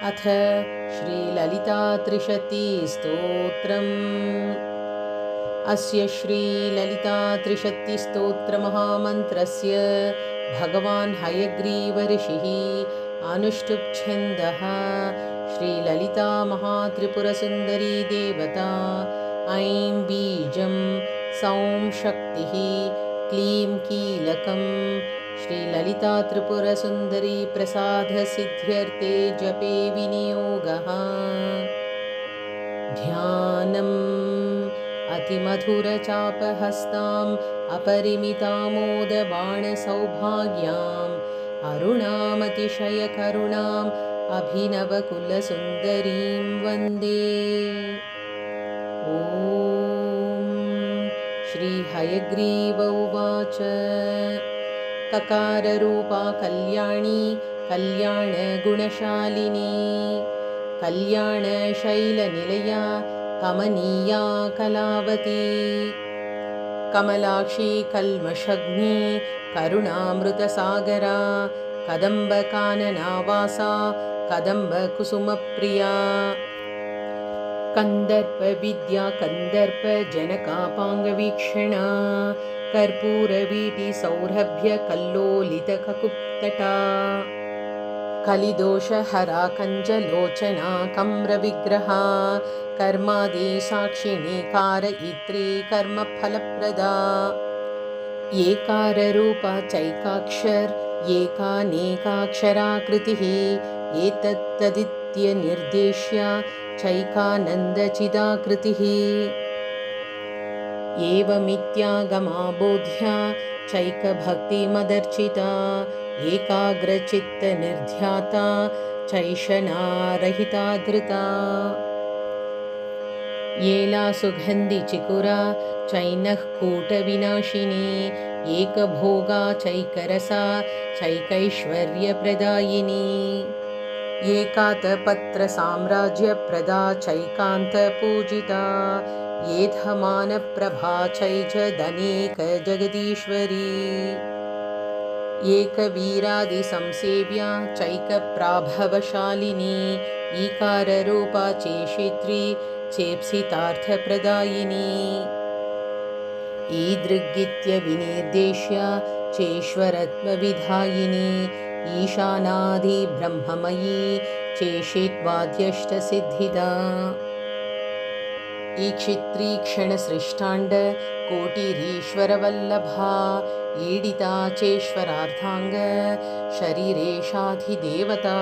अथ श्रीललितात्रिशतीस्तोत्रम्। अस्य श्रीललितात्रिशतीस्तोत्रमहामन्त्रस्य भगवान् हयग्रीवऋषिः अनुष्टुप्छन्दः। श्रीललितामहात्रिपुरसुन्दरी देवता ऐं बीजं सौं शक्तिः क्लीं कीलकम्। श्रीललितात्रिपुरसुन्दरी प्रसादसिद्ध्यर्थे जपे विनियोगः। ध्यानम् अतिमधुरचापहस्ताम् अपरिमितामोदबाणसौभाग्याम् अरुणामतिशयकरुणाम् अभिनवकुलसुन्दरीं वन्दे। ॐ श्रीहयग्रीव उवाच। ककाररूपा कल्याणी कल्याणगुणशालिनी कल्याणशैलनिलया कमनीया कलावती कमलाक्षी कल्मषग्नी करुणामृतसागरा कदम्बकाननावासा कदम्बकुसुमप्रिया कन्दर्पविद्या कन्दर्पजनकापाङ्गवीक्षणा कर्पूरवीटिसौरभ्यकल्लोलितककुप्तटा कलिदोषहरा कञ्जलोचना कम्रविग्रहा कर्मादिसाक्षिणी कारयित्री कर्मफलप्रदा एकाररूपा चैकाक्षर एकानेकाक्षराकृतिः एतत्तदित्यनिर्देश्या चैकानन्दचिदाकृतिः एवमित्यागमाबोध्या चैकभक्तिमदर्चिता एकाग्रचित्तनिर्ध्याता चैषणारहिता धृता येला सुगन्धिचिकुरा चैनः कूटविनाशिनी एकभोगा चैकरसा चैकैश्वर्यप्रदायिनी एकातपत्रसाम्राज्यप्रदा चैकान्तपूजिता येधमानप्रभा चैजदनेकजगदीश्वरी एकवीरादिसंसेव्या चैकप्राभवशालिनी ईकाररूपा चेशित्री चेप्सितार्थप्रदायिनी ईदृगित्यविनिर्देश्या चेश्वरत्वविधायिनी ईशानादिब्रह्ममयी चेशित्वाद्यष्टसिद्धिदा ईक्षित्रीक्षणसृष्टाण्ड कोटिरीश्वरवल्लभा ईडिता चेश्वरार्धाङ्ग शरीरेशाधिदेवता।